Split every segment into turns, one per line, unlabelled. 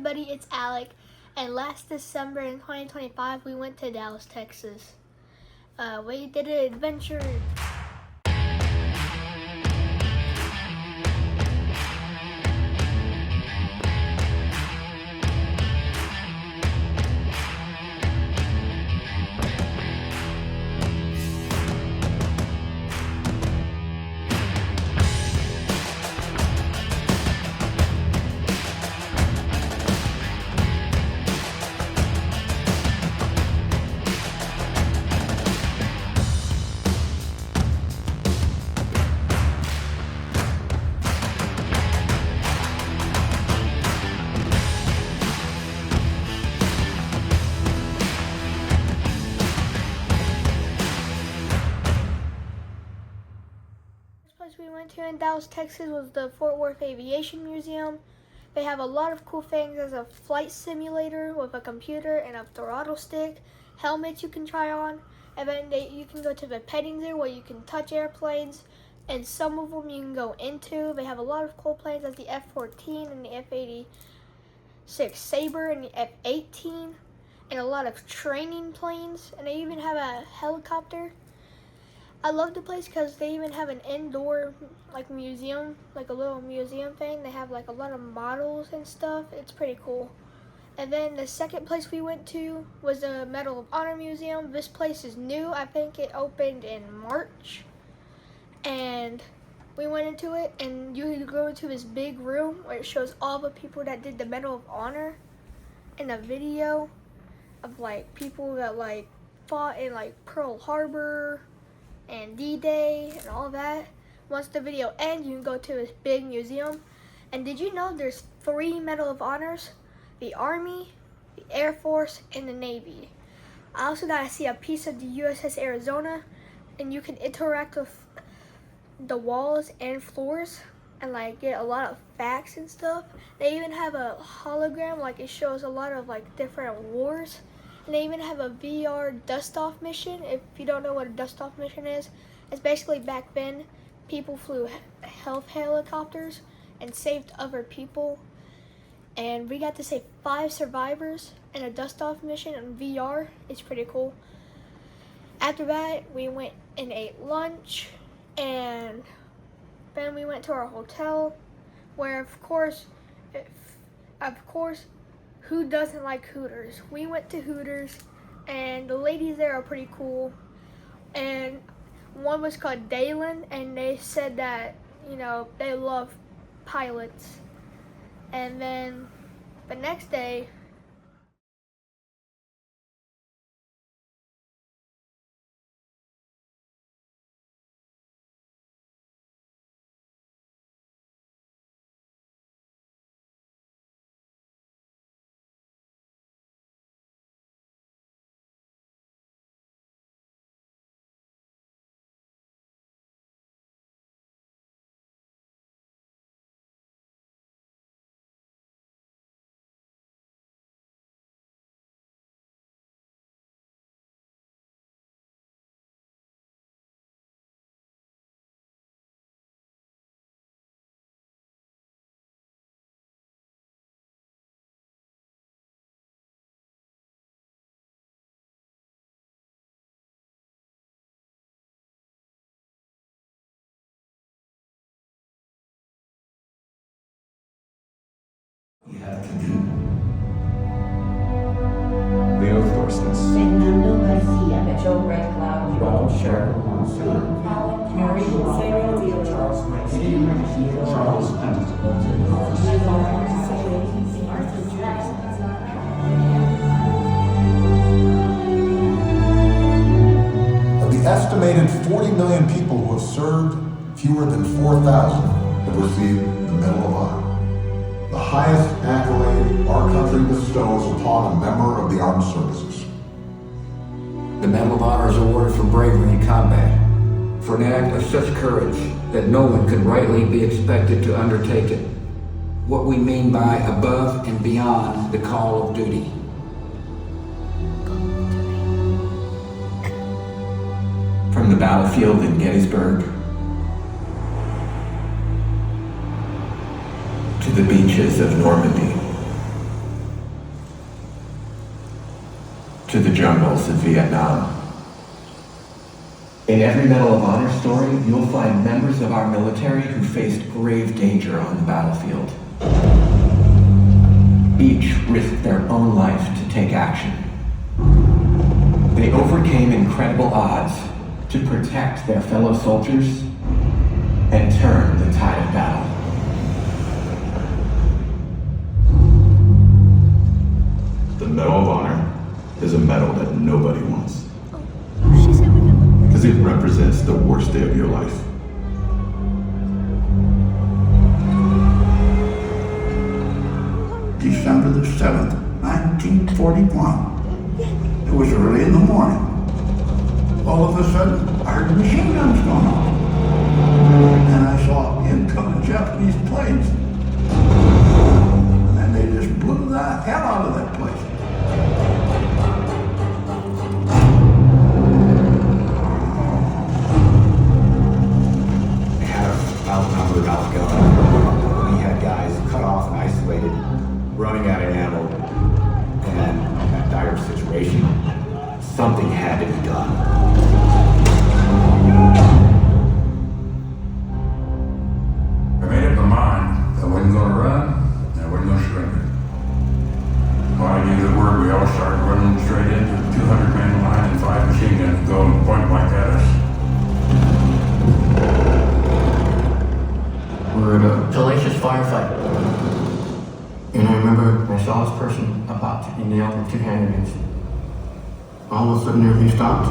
everybody, it's Alec, and last December in 2025 we went to Dallas, Texas. We did an adventure. Place we went to in Dallas, Texas was the Fort Worth Aviation Museum. They have a lot of cool things. There's a flight simulator with a computer and a throttle stick, helmets you can try on, and then you can go to the petting zoo where you can touch airplanes, and some of them you can go into. They have a lot of cool planes like the F-14 and the F-86 Sabre and the F-18, and a lot of training planes, and they even have a helicopter. I love the place because they even have an indoor museum, like a little museum thing. They have like a lot of models and stuff. It's pretty cool. And then the second place we went to was the Medal of Honor Museum. This place is new. I think it opened in March. And we went into it, and you go into this big room where it shows all the people that did the Medal of Honor in a video of people that fought in Pearl Harbor and D-Day and all that. Once the video ends, you can go to this big museum. And did you know there's 3 Medal of Honors? The Army, the Air Force, and the Navy. I also got to see a piece of the USS Arizona, and you can interact with the walls and floors and get a lot of facts and stuff. They even have a hologram, it shows a lot of different wars. And they even have a VR dust-off mission. If you don't know what a dust-off mission is, it's basically back then, people flew health helicopters and saved other people. And we got to save 5 survivors in a dust-off mission in VR. It's pretty cool. After that, we went and ate lunch, and then we went to our hotel, where of course, who doesn't like Hooters? We went to Hooters, and the ladies there are pretty cool. And one was called Dalen, and they said that, they love pilots. And then the next day,
You have to do. Leo Thorsness.
Fernando Garcia. Mitchell Red Cloud.
Ronald Sherrill.
Mary Sarah Deal.
Charles Mason. Charles
Of the estimated 40 million people who have served, fewer than 4,000 have received the Medal of Honor, the highest accolade our country bestows upon a member of the armed services.
The Medal of Honor is awarded for bravery in combat, for an act of such courage that no one could rightly be expected to undertake it. What we mean by above and beyond the call of duty.
From the battlefield in Gettysburg to the beaches of Normandy, to the jungles of Vietnam. In every Medal of Honor story, you'll find members of our military who faced grave danger on the battlefield. Each risked their own life to take action. They overcame incredible odds to protect their fellow soldiers and turn the tide of battle.
The Medal of Honor is a medal that nobody wants.
She said we can
Because it represents the worst day of your life.
December the 7th, 1941. It was early in the morning. All of a sudden, I heard the machine guns going off. And I saw incoming Japanese planes. And they just blew the hell out of that place.
They had us outnumbered, outgunned. We had guys cut off and isolated, running out of ammo, and in that dire situation, something had to be done.
I made up my mind I wasn't going to run, and I wasn't going to surrender. When I gave the word, we all started running straight into the 200-man line and 5 machine guns going point blank at us.
We were at a hellacious firefight. And I remember I saw this person about to be nailed with 2 hand grenades. All of a sudden everything stopped.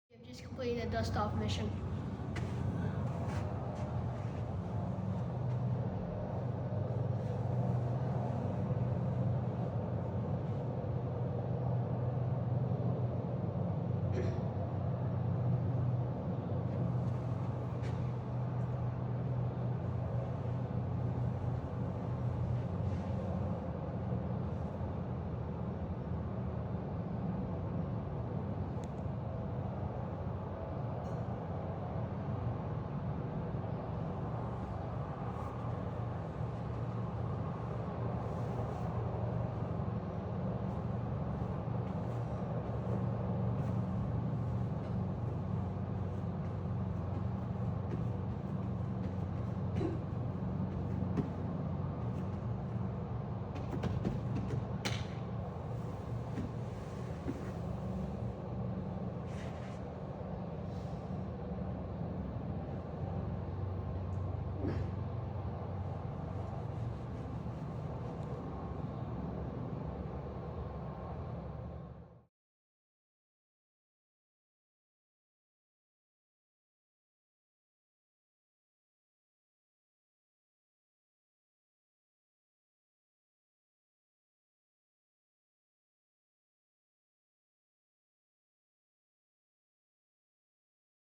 You've just completed a dust-off mission.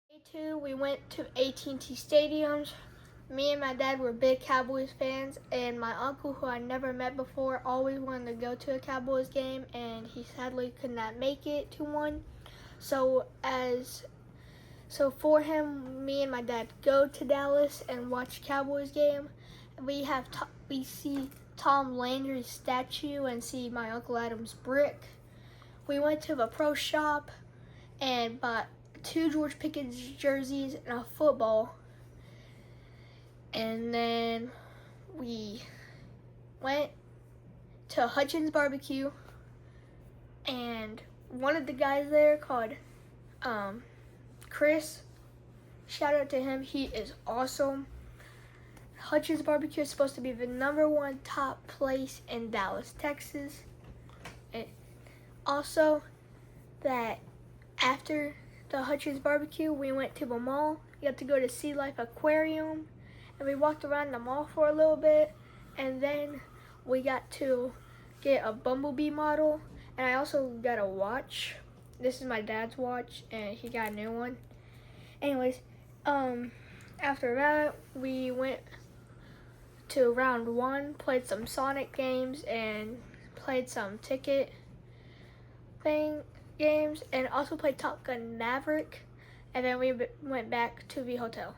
Day 2, we went to AT&T Stadiums. Me and my dad were big Cowboys fans, and my uncle, who I never met before, always wanted to go to a Cowboys game, and he sadly could not make it to one. So for him, me and my dad go to Dallas and watch Cowboys game. We see Tom Landry's statue and see my Uncle Adam's brick. We went to the pro shop and bought 2 George Pickens jerseys and a football. And then we went to Hutchins Barbecue, and one of the guys there called Chris, shout out to him, he is awesome. Hutchins Barbecue is supposed to be the #1 top place in Dallas, Texas. And also, that after the Hutchins Barbecue, we went to the mall. We got to go to Sea Life Aquarium, and we walked around the mall for a little bit, and then we got to get a Bumblebee model, and I also got a watch. This is my dad's watch, and he got a new one. Anyways, after that, we went to round 1, played some Sonic games, and played some ticket games, and also played Top Gun Maverick, and then we went back to the hotel.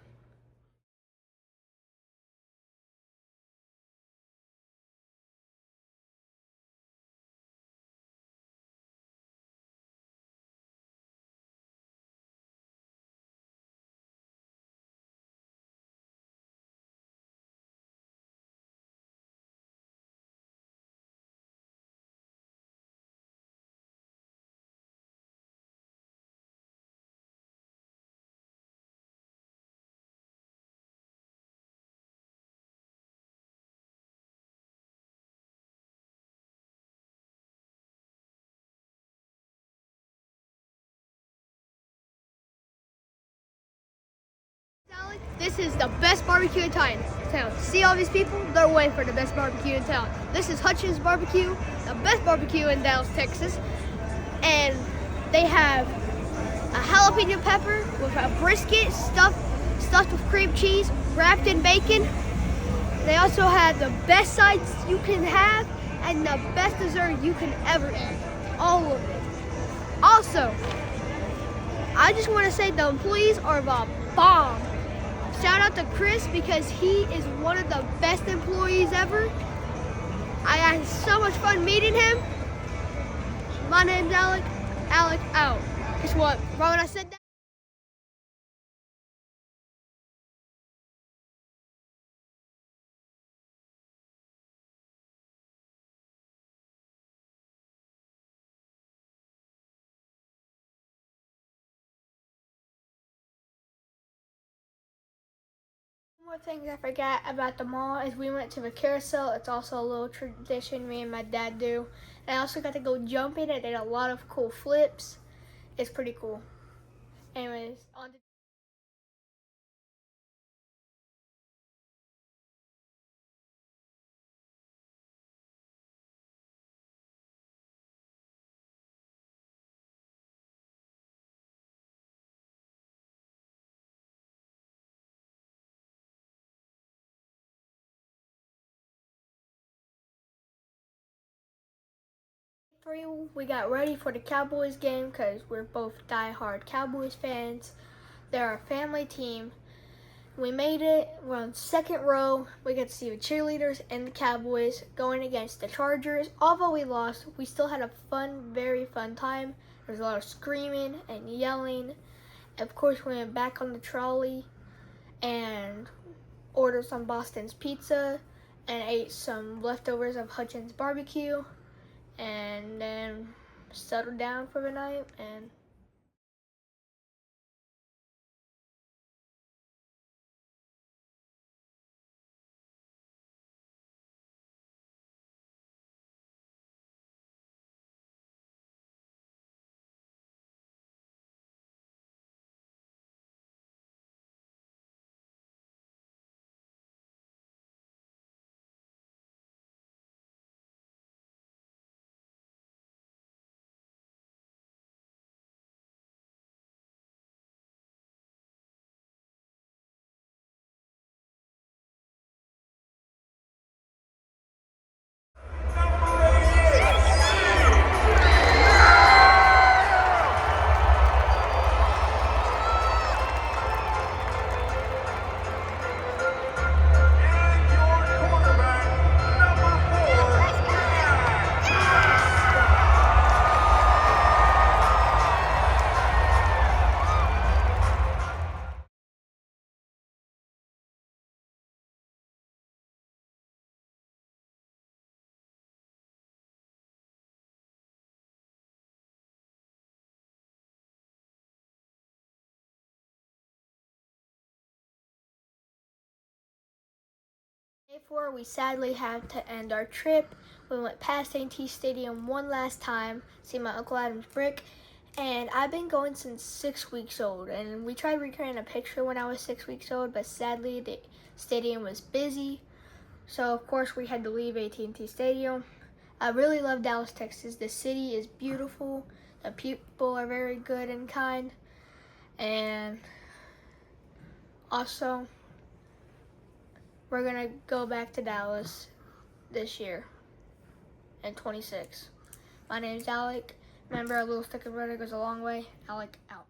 This is the best barbecue in town. See all these people? They're waiting for the best barbecue in town. This is Hutchins Barbecue, the best barbecue in Dallas, Texas. And they have a jalapeno pepper with a brisket stuffed with cream cheese, wrapped in bacon. They also have the best sides you can have and the best dessert you can ever eat. All of it. Also, I just want to say the employees are the bomb. Shout out to Chris because he is one of the best employees ever. I had so much fun meeting him. My name's Alec. Alec out. Guess what? Right when I said that. One more thing I forgot about the mall is we went to the carousel. It's also a little tradition me and my dad do. And I also got to go jumping. I did a lot of cool flips. It's pretty cool. Anyways, on to three. We got ready for the Cowboys game because we're both die-hard Cowboys fans. They're our family team. We made it. We're on second row. We get to see the cheerleaders and the Cowboys going against the Chargers. Although we lost, we still had a fun, very fun time. There was a lot of screaming and yelling. Of course, we went back on the trolley and ordered some Boston's pizza and ate some leftovers of Hutchins barbecue, and then settled down for the night. And Before we sadly had to end our trip, we went past A&T Stadium one last time, see my Uncle Adam's brick, and I've been going since 6 weeks old. And we tried recreating a picture when I was 6 weeks old, but sadly the stadium was busy, so of course we had to leave A&T Stadium. I really love Dallas, Texas. The city is beautiful. The people are very good and kind, and also, we're gonna go back to Dallas this year in 26. My name's Alec. Remember, a little stick of brother goes a long way. Alec out.